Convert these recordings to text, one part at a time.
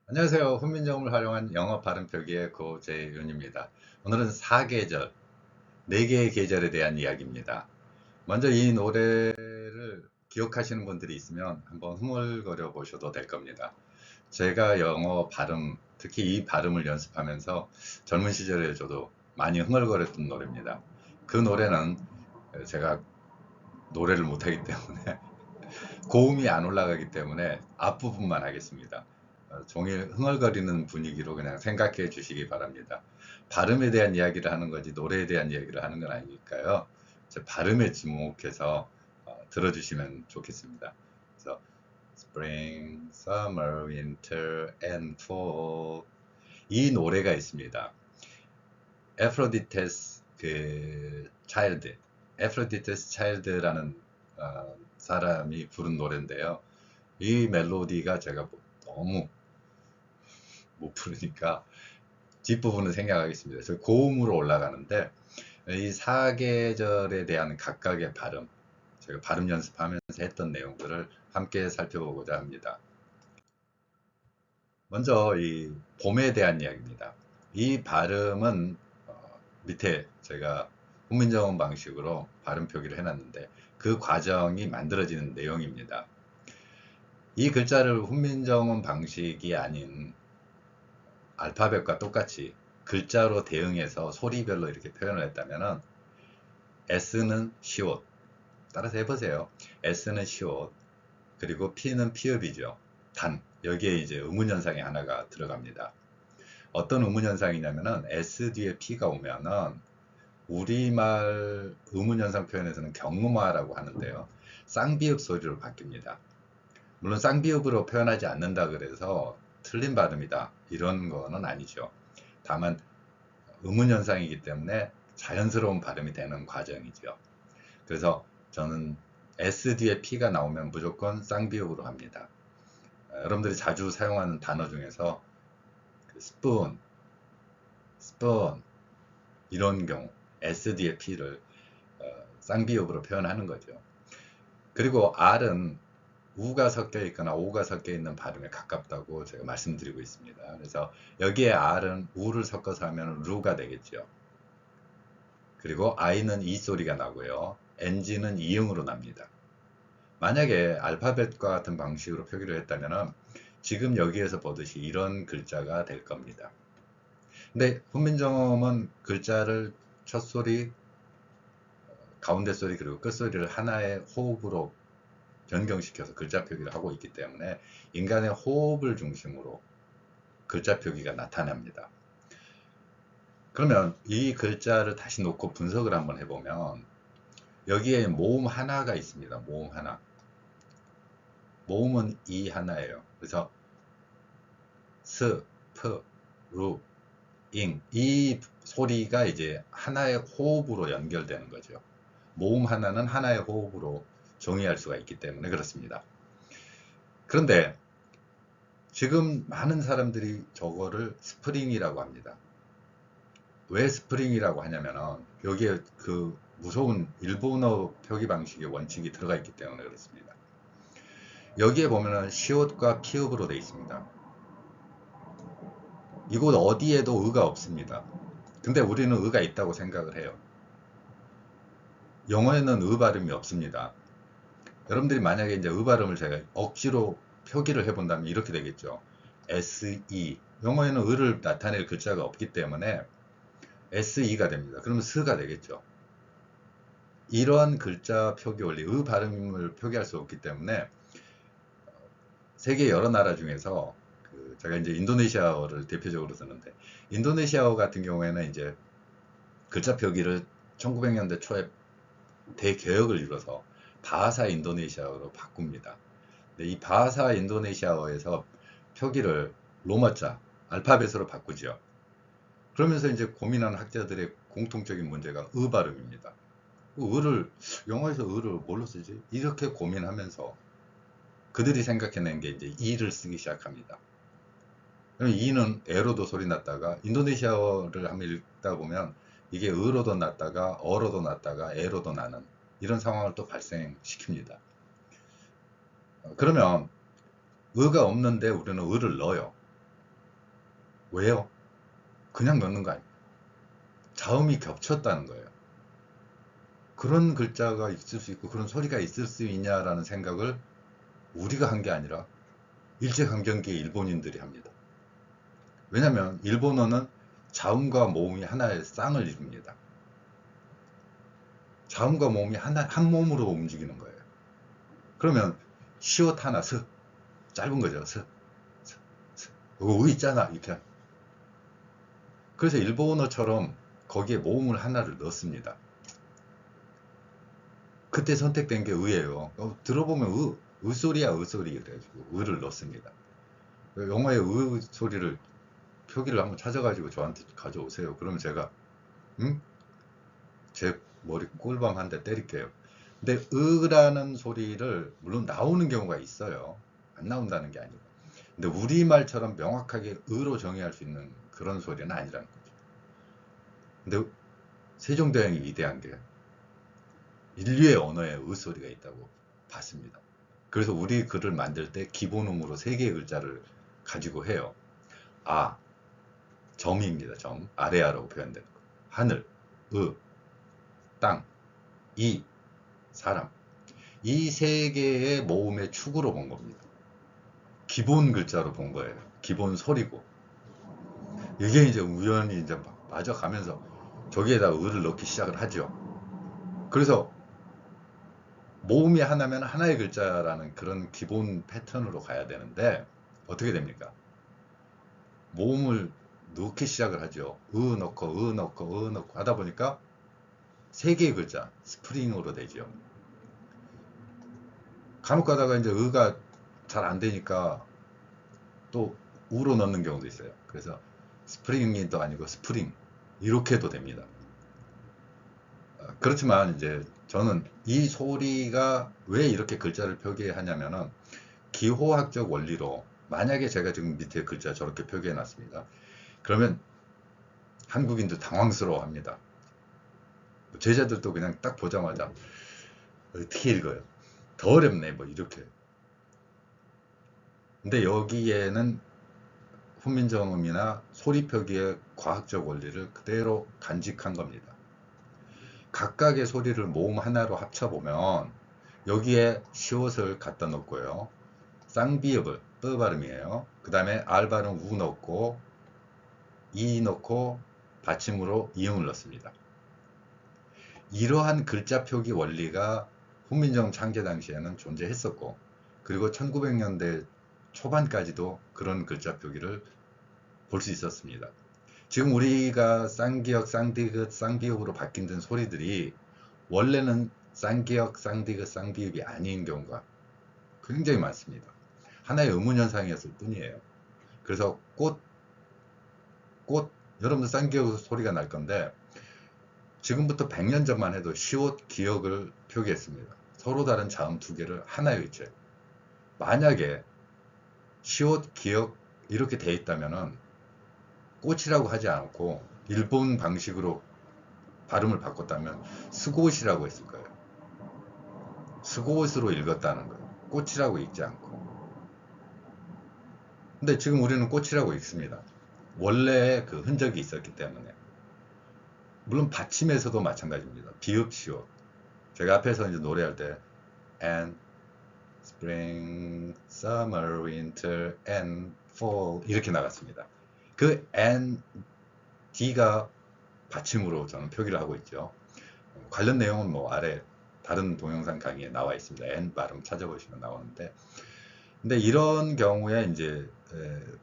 안녕하세요. 훈민정음을 활용한 영어 발음 표기의 고재윤입니다. 오늘은 사계절, 네 개의 계절에 대한 이야기입니다. 먼저 이 노래를 기억하시는 분들이 있으면 한번 흥얼거려 보셔도 될 겁니다. 제가 영어 발음, 특히 이 발음을 연습하면서 젊은 시절에 저도 많이 흥얼거렸던 노래입니다. 그 노래는 제가 노래를 못하기 때문에 고음이 안 올라가기 때문에 앞부분만 하겠습니다. 종일 흥얼거리는 분위기로 그냥 생각해 주시기 바랍니다. 발음에 대한 이야기를 하는 거지 노래에 대한 이야기를 하는 건 아니니까요. 제 발음에 주목해서 들어주시면 좋겠습니다. 그래서 Spring, Summer, Winter and Fall 이 노래가 있습니다. 에프로디테스 그 차일드, 에프로디테스 차일드라는 사람이 부른 노래인데요. 이 멜로디가 제가 너무 못 부르니까 뒷부분은 생략하겠습니다. 저 고음으로 올라가는데 이 사계절에 대한 각각의 발음, 제가 발음 연습하면서 했던 내용들을 함께 살펴보고자 합니다. 먼저 이 봄에 대한 이야기입니다. 이 발음은 밑에 제가 훈민정음 방식으로 발음 표기를 해놨는데 그 과정이 만들어지는 내용입니다. 이 글자를 훈민정음 방식이 아닌 알파벳과 똑같이 글자로 대응해서 소리별로 이렇게 표현을 했다면은 S는 시옷, 따라서 해보세요. S는 시옷, 그리고 P는 피읍이죠. 단, 여기에 이제 의문현상이 하나가 들어갑니다. 어떤 의문현상이냐면은 S 뒤에 P가 오면은 우리말 의문현상 표현에서는 경무마라고 하는데요. 쌍비읍 소리로 바뀝니다. 물론 쌍비읍으로 표현하지 않는다 그래서 틀린 발음이다 이런 거는 아니죠. 다만 의문현상이기 때문에 자연스러운 발음이 되는 과정이죠. 그래서 저는 S 뒤에 P가 나오면 무조건 쌍비읍으로 합니다. 여러분들이 자주 사용하는 단어 중에서 스푼, 스푼 이런 경우 S 뒤에 P를 쌍비읍으로 표현하는 거죠. 그리고 R은 우가 섞여 있거나 오가 섞여 있는 발음에 가깝다고 제가 말씀드리고 있습니다. 그래서 여기에 R은 우를 섞어서 하면 루가 되겠죠. 그리고 I는 이 소리가 나고요. NG는 이응으로 납니다. 만약에 알파벳과 같은 방식으로 표기를 했다면 지금 여기에서 보듯이 이런 글자가 될 겁니다. 근데 훈민정음은 글자를 첫 소리, 가운데 소리 그리고 끝 소리를 하나의 호흡으로 변경시켜서 글자 표기를 하고 있기 때문에 인간의 호흡을 중심으로 글자 표기가 나타납니다. 그러면 이 글자를 다시 놓고 분석을 한번 해보면 여기에 모음 하나가 있습니다. 모음 하나. 모음은 이 하나예요. 그래서 스, 프, 루, 잉. 이 소리가 이제 하나의 호흡으로 연결되는 거죠. 모음 하나는 하나의 호흡으로 정의할 수가 있기 때문에 그렇습니다. 그런데 지금 많은 사람들이 저거를 스프링이라고 합니다. 왜 스프링이라고 하냐면은 여기에 그 무서운 일본어 표기 방식의 원칙이 들어가 있기 때문에 그렇습니다. 여기에 보면은 시옷과 피읍으로 되어 있습니다. 이곳 어디에도 의가 없습니다. 근데 우리는 의가 있다고 생각을 해요. 영어에는 의 발음이 없습니다. 여러분들이 만약에 이제 의 발음을 제가 억지로 표기를 해본다면 이렇게 되겠죠. SE. 영어에는 의를 나타낼 글자가 없기 때문에 SE가 됩니다. 그러면 스가 되겠죠. 이러한 글자 표기 원리, 의 발음을 표기할 수 없기 때문에 세계 여러 나라 중에서 제가 이제 인도네시아어를 대표적으로 쓰는데 인도네시아어 같은 경우에는 이제 글자 표기를 1900년대 초에 대개혁을 이뤄서 바하사 인도네시아어로 바꿉니다. 근데 이 바하사 인도네시아어에서 표기를 로마자, 알파벳으로 바꾸죠. 그러면서 이제 고민하는 학자들의 공통적인 문제가 의 발음입니다. 의를, 영어에서 의를 뭘로 쓰지? 이렇게 고민하면서 그들이 생각해낸 게 이제 이를 쓰기 시작합니다. 이는 에로도 소리 났다가 인도네시아어를 한번 읽다 보면 이게 의로도 났다가 어로도 났다가 에로도 나는 이런 상황을 또 발생시킵니다. 그러면 의가 없는데 우리는 의를 넣어요. 왜요? 그냥 넣는 거 아니에요. 자음이 겹쳤다는 거예요. 그런 글자가 있을 수 있고 그런 소리가 있을 수 있냐라는 생각을 우리가 한 게 아니라 일제강점기의 일본인들이 합니다. 왜냐하면 일본어는 자음과 모음이 하나의 쌍을 이룹니다. 자음과 모음이 한 몸으로 움직이는 거예요. 그러면 시옷 하나 스 짧은 거죠. 의 있잖아 이렇게. 그래서 일본어처럼 거기에 모음을 하나를 넣습니다. 그때 선택된 게 의예요. 들어보면 의소리야 의소리 그래가지고 의를 넣습니다. 영어의 의 소리를 표기를 한번 찾아가지고 저한테 가져오세요. 그러면 제가 제 머리 꿀밤 한 대 때릴게요. 근데 으라는 소리를 물론 나오는 경우가 있어요. 안 나온다는 게 아니고. 근데 우리말처럼 명확하게 으로 정의할 수 있는 그런 소리는 아니라는 거죠. 근데 세종대왕이 위대한 게 인류의 언어에 의 소리가 있다고 봤습니다. 그래서 우리 글을 만들 때 기본음으로 3개의 글자를 가지고 해요. 아, 점입니다. 점. 아래아라고 표현되는 거. 하늘, 땅, 사람. 이 3개의 모음의 축으로 본 겁니다. 기본 글자로 본 거예요. 기본 소리고. 이게 이제 우연히 이제 맞아가면서 저기에다 의를 넣기 시작을 하죠. 그래서 모음이 하나면 하나의 글자라는 그런 기본 패턴으로 가야 되는데 어떻게 됩니까? 모음을 넣기 시작을 하죠. 넣고 하다 보니까 3개의 글자 스프링으로 되죠. 간혹 가다가 이제 의가 잘 안 되니까 또 우로 넣는 경우도 있어요. 그래서 스프링도 아니고 스프링 이렇게도 됩니다. 그렇지만 이제 저는 이 소리가 왜 이렇게 글자를 표기하냐면은 기호학적 원리로 만약에 제가 지금 밑에 글자 저렇게 표기해 놨습니다. 그러면 한국인도 당황스러워 합니다. 제자들도 그냥 딱 보자마자 어떻게 읽어요? 더 어렵네 뭐 이렇게. 근데 여기에는 훈민정음이나 소리 표기의 과학적 원리를 그대로 간직한 겁니다. 각각의 소리를 모음 하나로 합쳐보면 여기에 시옷을 갖다 놓고요. 쌍비읍을 뜨 발음이에요. 그 다음에 알 발음 우 넣고 이 넣고 받침으로 이음을 넣습니다. 이러한 글자 표기 원리가 훈민정음 창제 당시에는 존재했었고 그리고 1900년대 초반까지도 그런 글자 표기를 볼 수 있었습니다. 지금 우리가 쌍기역, 쌍디귿, 쌍비읍으로 바뀐 소리들이 원래는 쌍기역, 쌍디귿, 쌍비읍이 아닌 경우가 굉장히 많습니다. 하나의 의문현상이었을 뿐이에요. 그래서 여러분들 쌍기역 소리가 날 건데 지금부터 100년 전만 해도 시옷, 기역을 표기했습니다. 서로 다른 자음 2개를 하나의 의체. 만약에 시옷, 기역 이렇게 돼 있다면은 꽃이라고 하지 않고 일본 방식으로 발음을 바꿨다면 스고옷이라고 했을 거예요. 스고옷으로 읽었다는 거예요. 꽃이라고 읽지 않고. 근데 지금 우리는 꽃이라고 읽습니다. 원래 그 흔적이 있었기 때문에. 물론 받침에서도 마찬가지입니다. 비읍, 시옷. 제가 앞에서 이제 노래할 때 and spring, summer, winter, and fall 이렇게 나갔습니다. 그 and, d가 받침으로 저는 표기를 하고 있죠. 관련 내용은 뭐 아래 다른 동영상 강의에 나와 있습니다. and 발음 찾아보시면 나오는데 근데 이런 경우에 이제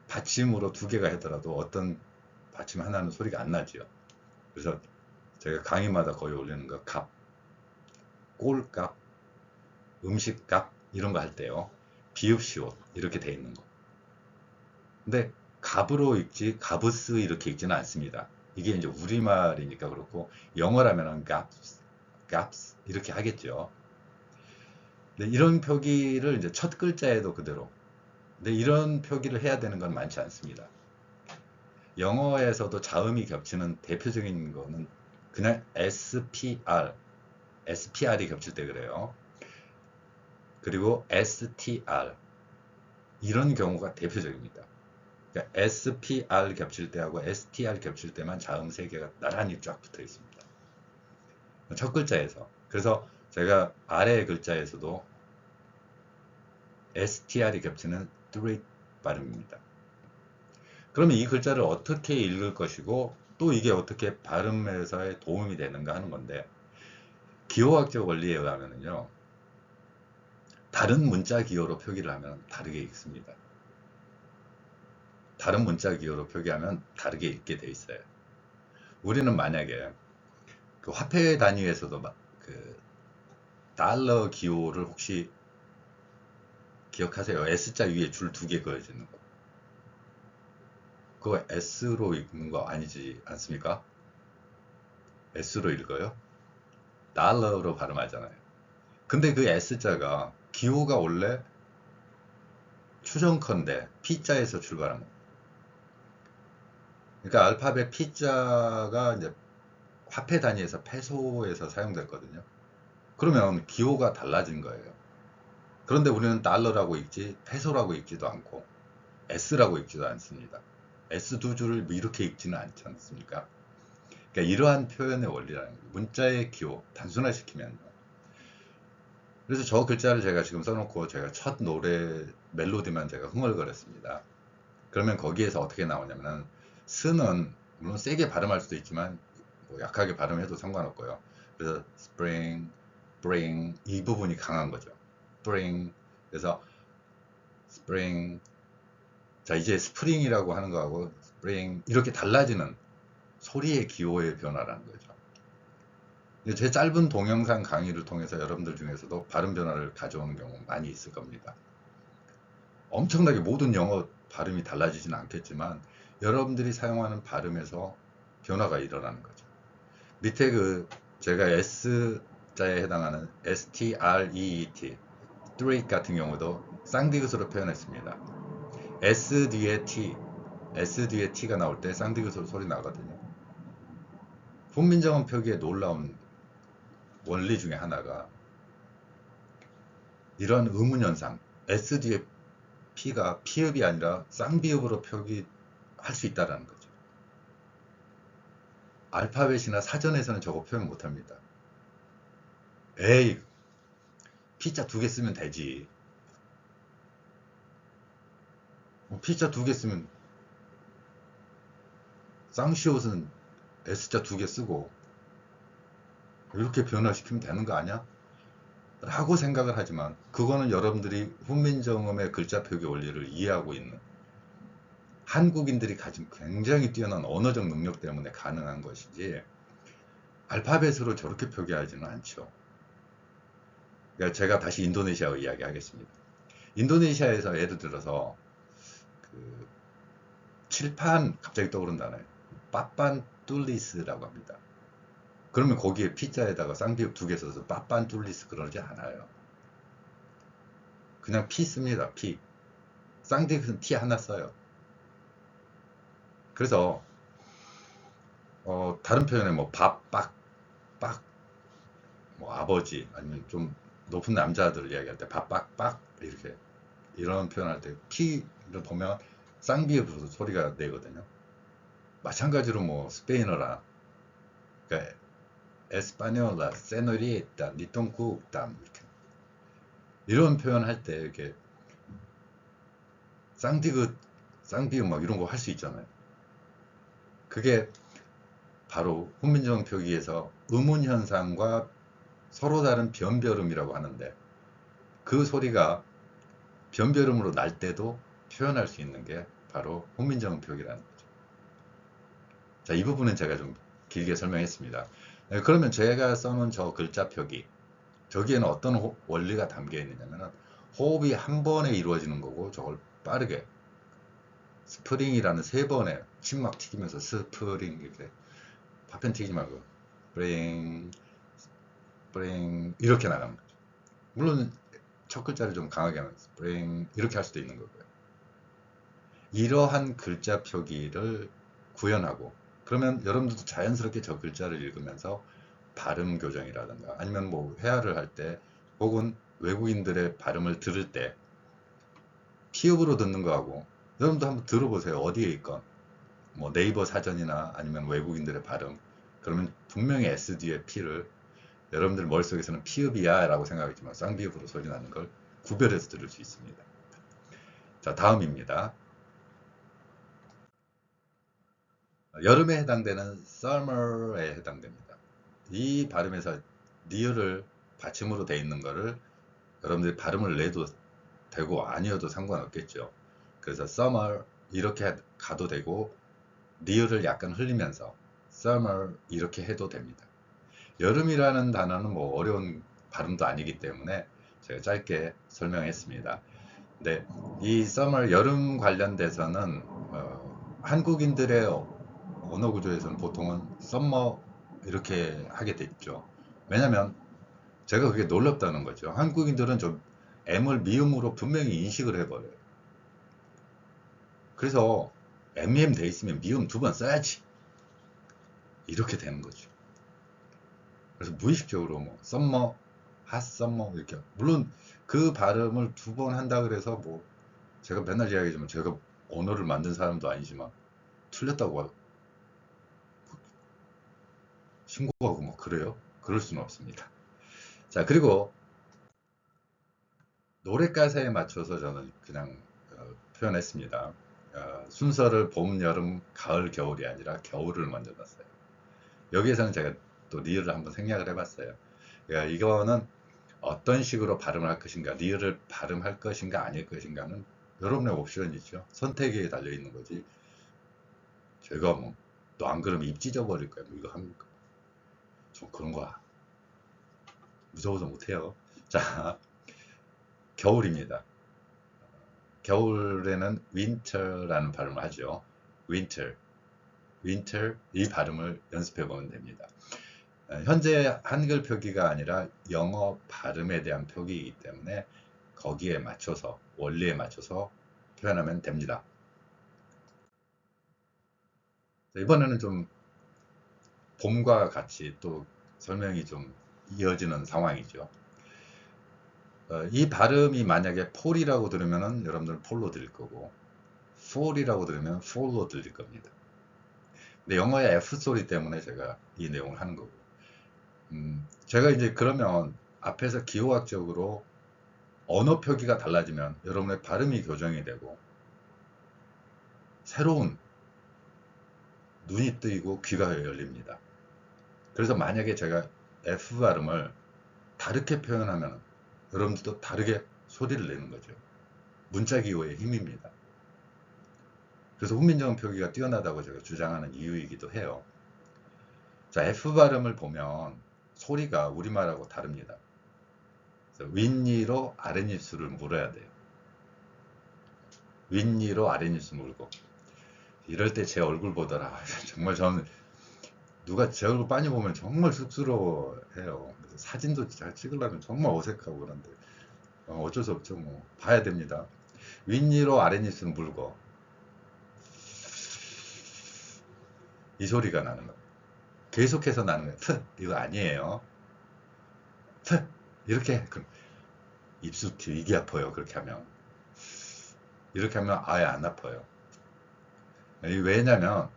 받침으로 2개가 하더라도 어떤 받침 하나는 소리가 안 나죠. 그래서 제가 강의마다 거의 올리는 거 값, 꼴값, 음식값 이런 거 할 때요. 비읍시옷 이렇게 돼 있는 거. 근데 갑으로 읽지 가브스 이렇게 읽지는 않습니다. 이게 이제 우리말이니까 그렇고 영어라면은 값 이렇게 하겠죠. 근데 이런 표기를 이제 첫 글자에도 그대로. 근데 이런 표기를 해야 되는 건 많지 않습니다. 영어에서도 자음이 겹치는 대표적인 거는 그냥 SPR이 겹칠 때 그래요. 그리고 STR 이런 경우가 대표적입니다. 그러니까 SPR 겹칠 때하고 STR 겹칠 때만 자음 3개가 나란히 쫙 붙어 있습니다. 첫 글자에서. 그래서 제가 아래 글자에서도 STR이 겹치는 street 발음입니다. 그러면 이 글자를 어떻게 읽을 것이고 또 이게 어떻게 발음에서의 도움이 되는가 하는 건데, 기호학적 원리에 의하면요, 다른 문자 기호로 표기를 하면 다르게 읽습니다. 다른 문자 기호로 표기하면 다르게 읽게 돼 있어요. 우리는 만약에 그 화폐 단위에서도 그 달러 기호를 혹시 기억하세요? S자 위에 줄 2개 그어지는 거. 그거 S로 읽는 거 아니지 않습니까? S로 읽어요? 달러로 발음하잖아요. 근데 그 S자가 기호가 원래 추정컨대 P자에서 출발한 겁니다. 그러니까 알파벳 P자가 이제 화폐 단위에서 페소에서 사용됐거든요. 그러면 기호가 달라진 거예요. 그런데 우리는 달러라고 읽지 페소라고 읽지도 않고 S라고 읽지도 않습니다. S 두 줄을 이렇게 읽지는 않지 않습니까? 그러니까 이러한 표현의 원리라는 거예요. 문자의 기호 단순화시키면. 그래서 저 글자를 제가 지금 써놓고 제가 첫 노래 멜로디만 제가 흥얼거렸습니다. 그러면 거기에서 어떻게 나오냐면은 스는 물론 세게 발음할 수도 있지만 뭐 약하게 발음해도 상관없고요. 그래서 spring, bring 이 부분이 강한 거죠. spring. 그래서 spring. 자, 이제 스프링이라고 하는 거하고 spring 이렇게 달라지는 소리의 기호의 변화라는 거죠. 제 짧은 동영상 강의를 통해서 여러분들 중에서도 발음 변화를 가져오는 경우 많이 있을 겁니다. 엄청나게 모든 영어 발음이 달라지진 않겠지만 여러분들이 사용하는 발음에서 변화가 일어나는 거죠. 밑에 그 제가 S자에 해당하는 STREET, street 같은 경우도 쌍디귿으로 표현했습니다. S 뒤에 T가 나올 때 쌍디귿으로 소리 나거든요. 훈민정음 표기에 놀라운 원리 중에 하나가 이런 의문현상, S 뒤에 P가 피읍이 아니라 쌍비읍으로 표기할 수 있다는 거죠. 알파벳이나 사전에서는 저거 표현 못합니다. 에이, P자 2개 쓰면 되지. P자 2개 쓰면 쌍시옷은 S자 2개 쓰고 이렇게 변화시키면 되는 거 아니야? 라고 생각을 하지만 그거는 여러분들이 훈민정음의 글자 표기 원리를 이해하고 있는 한국인들이 가진 굉장히 뛰어난 언어적 능력 때문에 가능한 것이지 알파벳으로 저렇게 표기하지는 않죠. 그러니까 제가 다시 인도네시아 이야기 하겠습니다. 인도네시아에서 예를 들어서 그 칠판 갑자기 떠오른다네요. 빠빤 툴리스라고 합니다. 그러면 거기에 P자에다가 쌍비읍 2개 써서 빠빤 툴리스 그러지 않아요. 그냥 P 씁니다. P. 쌍디귿은 T 하나 써요. 그래서 다른 표현에 뭐 밥, 빡, 뭐 아버지 아니면 좀 높은 남자들 이야기할 때 밥, 빡 이렇게 이런 표현할 때 T를 보면 쌍비읍으로 소리가 내거든요. 마찬가지로 뭐 스페인어라, 그러니까 에스파뇰라, 세노리에타, 니똥쿠uk담 이렇게 이런 표현할 때 이렇게 쌍디귿, 쌍비읍 막 이런 거 할 수 있잖아요. 그게 바로 훈민정음 표기에서 의문 현상과 서로 다른 변별음이라고 하는데 그 소리가 변별음으로 날 때도 표현할 수 있는 게 바로 훈민정음 표기라는 거죠. 자, 이 부분은 제가 좀 길게 설명했습니다. 네, 그러면 제가 써놓은 저 글자 표기, 저기에는 어떤 원리가 담겨 있느냐면 호흡이 한 번에 이루어지는 거고 저걸 빠르게 스프링이라는 3번에 침막 튀기면서 스프링 이렇게 파편 튀기지 말고 스프링 스프링 이렇게 나가는 거죠. 물론 첫 글자를 좀 강하게 하면 스프링 이렇게 할 수도 있는 거고요. 이러한 글자 표기를 구현하고 그러면 여러분들도 자연스럽게 저 글자를 읽으면서 발음 교정이라든가 아니면 뭐 회화를 할 때 혹은 외국인들의 발음을 들을 때 피읍으로 듣는 거하고 여러분도 한번 들어보세요. 어디에 있건. 뭐 네이버 사전이나 아니면 외국인들의 발음. 그러면 분명히 S 뒤에 P를 여러분들 머릿속에서는 피읍이야 라고 생각하지만 쌍비읍으로 소리 나는 걸 구별해서 들을 수 있습니다. 자, 다음입니다. 여름에 해당되는 summer에 해당됩니다. 이 발음에서 리을을 받침으로 돼 있는 거를 여러분들이 발음을 내도 되고 아니어도 상관없겠죠. 그래서 summer 이렇게 가도 되고 리을을 약간 흘리면서 summer 이렇게 해도 됩니다. 여름이라는 단어는 뭐 어려운 발음도 아니기 때문에 제가 짧게 설명했습니다. 네, 이 summer 여름 관련돼서는 한국인들의 언어 구조에서는 보통은 summer 이렇게 하게 됐죠. 왜냐면 제가 그게 놀랍다는 거죠. 한국인들은 좀 M을 미음으로 분명히 인식을 해버려요. 그래서 MEM 돼 있으면 미음 두 번 써야지. 이렇게 되는 거죠. 그래서 무의식적으로 뭐 썸머, 핫썸머 이렇게 물론 그 발음을 두 번 한다 그래서 뭐 제가 맨날 이야기하지만 제가 언어를 만든 사람도 아니지만 틀렸다고 신고하고 뭐 그래요? 그럴 수는 없습니다. 자, 그리고 노래 가사에 맞춰서 저는 그냥 표현했습니다. 순서를 봄, 여름, 가을, 겨울이 아니라 겨울을 먼저 넣었어요. 여기에서는 제가 또 리을을 한번 생략을 해봤어요. 그러니까 이거는 어떤 식으로 발음을 할 것인가, 리을을 발음할 것인가 아닐 것인가는 여러분의 옵션이죠. 선택에 달려 있는 거지. 제가 뭐 너 안 그러면 입 찢어버릴 거야. 뭐 이거 합니까? 좀 그런 거 무서워서 못해요. 자, 겨울입니다. 겨울에는 winter라는 발음을 하죠. winter, winter 이 발음을 연습해 보면 됩니다. 현재 한글 표기가 아니라 영어 발음에 대한 표기이기 때문에 거기에 맞춰서 원리에 맞춰서 표현하면 됩니다. 이번에는 좀 봄과 같이 또 설명이 좀 이어지는 상황이죠. 이 발음이 만약에 폴이라고 들으면은 여러분들은 폴로 들릴 거고 fall이라고 들으면 fall로 들릴 겁니다. 근데 영어의 F 소리 때문에 제가 이 내용을 하는 거고 제가 이제 그러면 앞에서 기호학적으로 언어 표기가 달라지면 여러분의 발음이 교정이 되고 새로운 눈이 뜨이고 귀가 열립니다. 그래서 만약에 제가 F 발음을 다르게 표현하면 여러분들도 다르게 소리를 내는 거죠. 문자 기호의 힘입니다. 그래서 훈민정음 표기가 뛰어나다고 제가 주장하는 이유이기도 해요. 자, F 발음을 보면 소리가 우리말하고 다릅니다. 윗니로 아랫입술을 물어야 돼요. 윗니로 아랫입술 물고. 이럴 때 제 얼굴 보더라. 정말 저는 누가 제 얼굴 빤히 보면 정말 쑥스러워해요. 그래서 사진도 잘 찍으려면 정말 어색하고 그런데 어쩔 수 없죠. 뭐 봐야 됩니다. 윗니로 아랫입술 물고 이 소리가 나는 거예요. 계속해서 나는 거예요. 트 이거 아니에요. 트 이렇게 그럼 입술 되게 아파요. 그렇게 하면 이렇게 하면 아예 안 아파요. 왜냐면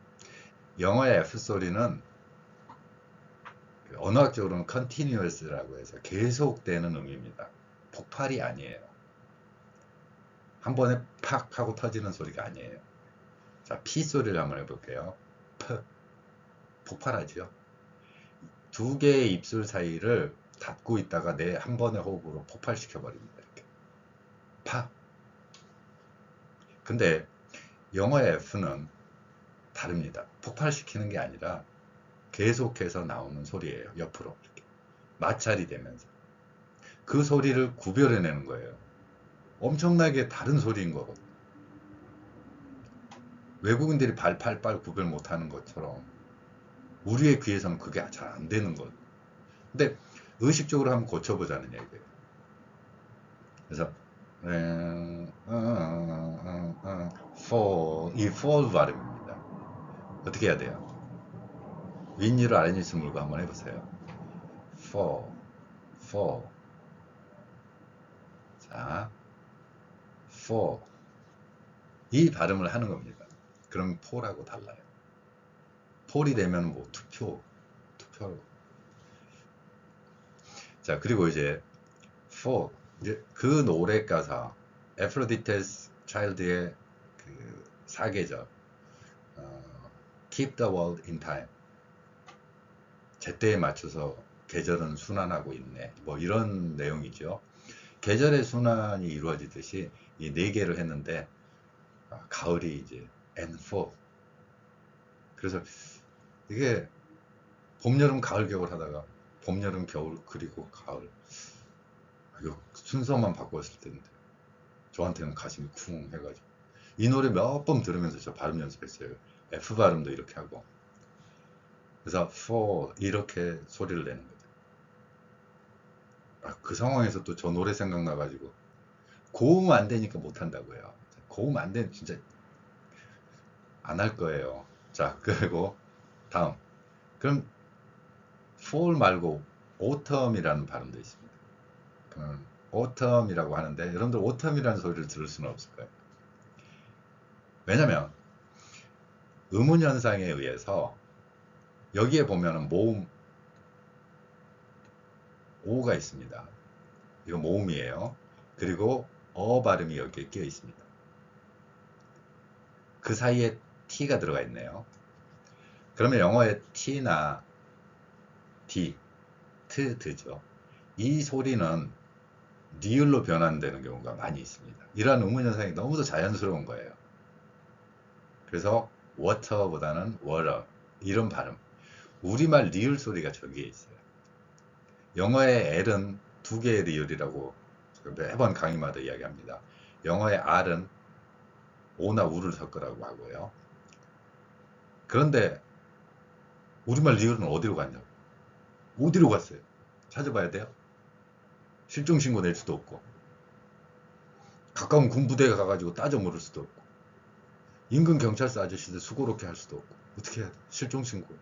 영어의 F 소리는 언어학적으로는 continuous라고 해서 계속되는 음입니다. 폭발이 아니에요. 한 번에 팍 하고 터지는 소리가 아니에요. 자, P 소리를 한번 해볼게요. P, 폭발하죠. 두 개의 입술 사이를 닫고 있다가 내 한 번의 호흡으로 폭발시켜 버립니다. 이렇게. 팍. 근데 영어의 F는 다릅니다. 폭발시키는 게 아니라 계속해서 나오는 소리예요. 옆으로 이렇게. 마찰이 되면서 그 소리를 구별해내는 거예요. 엄청나게 다른 소리인 거거든요. 외국인들이 발팔팔 구별 못하는 것처럼 우리의 귀에서는 그게 잘 안 되는 것. 근데 의식적으로 한번 고쳐보자는 얘기예요. 그래서 fall, 이 fall 발음입니다. 어떻게 해야 돼요? 윗니를 아랫니를 물고 한번 해보세요. fall, fall. 자, fall. 이 발음을 하는 겁니다. 그럼 폴하고 달라요. 폴이 되면 뭐 투표. 자, 그리고 이제 for 이제 그 노래 가사 에프로디테스 차일드의 그 사계절 Keep the world in time. 제때에 맞춰서 계절은 순환하고 있네. 뭐 이런 내용이죠. 계절의 순환이 이루어지듯이 이 네 개를 했는데 가을이 이제 and fall. 그래서 이게 봄, 여름, 가을, 겨울 하다가 봄, 여름, 겨울 그리고 가을. 이거 순서만 바꿨을 텐데 저한테는 가슴이 쿵 해가지고 이 노래 몇 번 들으면서 저 발음 연습했어요. F 발음도 이렇게 하고. 그래서 for 이렇게 소리를 내는 거죠. 그 상황에서 또 저 노래 생각나가지고 고음 안 되니까 못 한다고요. 고음 안 되면 진짜 안 할 거예요. 자, 그리고 다음. 그럼 fall 말고 autumn이라는 발음도 있습니다. autumn이라고 하는데 여러분들 autumn이라는 소리를 들을 수는 없을 거예요. 왜냐면 음운 현상에 의해서 여기에 보면은 모음 오가 있습니다. 이거 모음이에요. 그리고 발음이 여기에 끼어 있습니다. 그 사이에 t가 들어가 있네요. 그러면 영어의 t나 d, 트죠. 이 소리는 리을로 변환되는 경우가 많이 있습니다. 이러한 음운 현상이 너무도 자연스러운 거예요. 그래서 water보다는 water 이런 발음. 우리말 리을 소리가 저기에 있어요. 영어의 L은 두 개의 리을이라고 매번 강의마다 이야기합니다. 영어의 R은 오나 우를 섞으라고 하고요. 그런데 우리말 리을은 어디로 갔냐고. 어디로 갔어요? 찾아봐야 돼요. 실종신고 낼 수도 없고 가까운 군부대에 가가지고 따져 물을 수도 없고 인근 경찰서 아저씨들 수고롭게 할 수도 없고 어떻게 해야 돼? 실종신고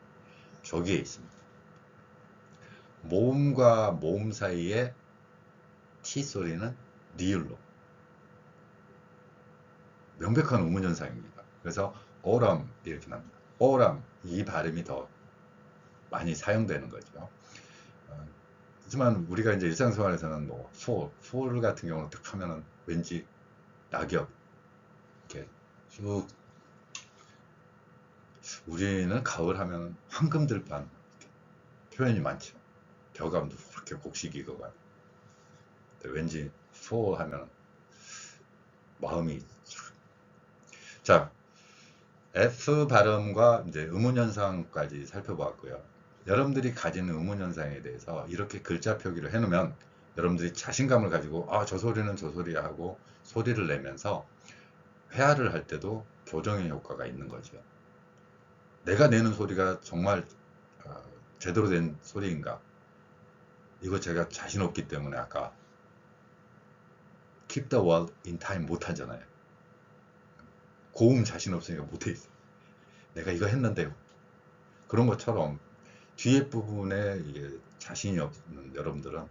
저기에 있습니다. 모음과 모음 사이에 T 소리는 리을로 명백한 음운현상입니다. 그래서 autumn 이렇게 납니다. autumn 이 발음이 더 많이 사용되는 거죠. 하지만 우리가 이제 일상생활에서는 뭐 fall 같은 경우는 딱 하면은 왠지 낙엽 이렇게 쭉 우리는 가을 하면 황금들판 표현이 많죠. 벼감도 그렇게 곡식 익어가. 왠지 fall 하면 마음이 자 F 발음과 이제 음운 현상까지 살펴보았고요. 여러분들이 가지는 음운 현상에 대해서 이렇게 글자 표기를 해놓으면 여러분들이 자신감을 가지고 저 소리는 저 소리야 하고 소리를 내면서 회화를 할 때도 교정의 효과가 있는 거죠. 내가 내는 소리가 정말 제대로 된 소리인가? 이거 제가 자신 없기 때문에 아까 Keep the world in time 못 하잖아요. 고음 자신 없으니까 못해 있어. 내가 이거 했는데요. 그런 것처럼 뒤에 부분에 이게 자신이 없는 여러분들은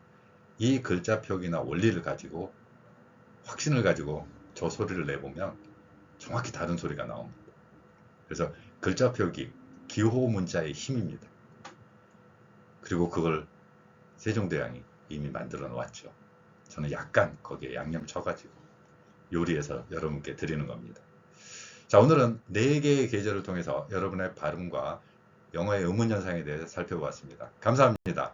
이 글자 표기나 원리를 가지고 확신을 가지고 저 소리를 내보면 정확히 다른 소리가 나옵니다. 그래서 글자 표기, 기호 문자의 힘입니다. 그리고 그걸 세종대왕이 이미 만들어 놓았죠. 저는 약간 거기에 양념 쳐가지고 요리해서 여러분께 드리는 겁니다. 자, 오늘은 4개의 계절을 통해서 여러분의 발음과 영어의 음운 현상에 대해서 살펴보았습니다. 감사합니다.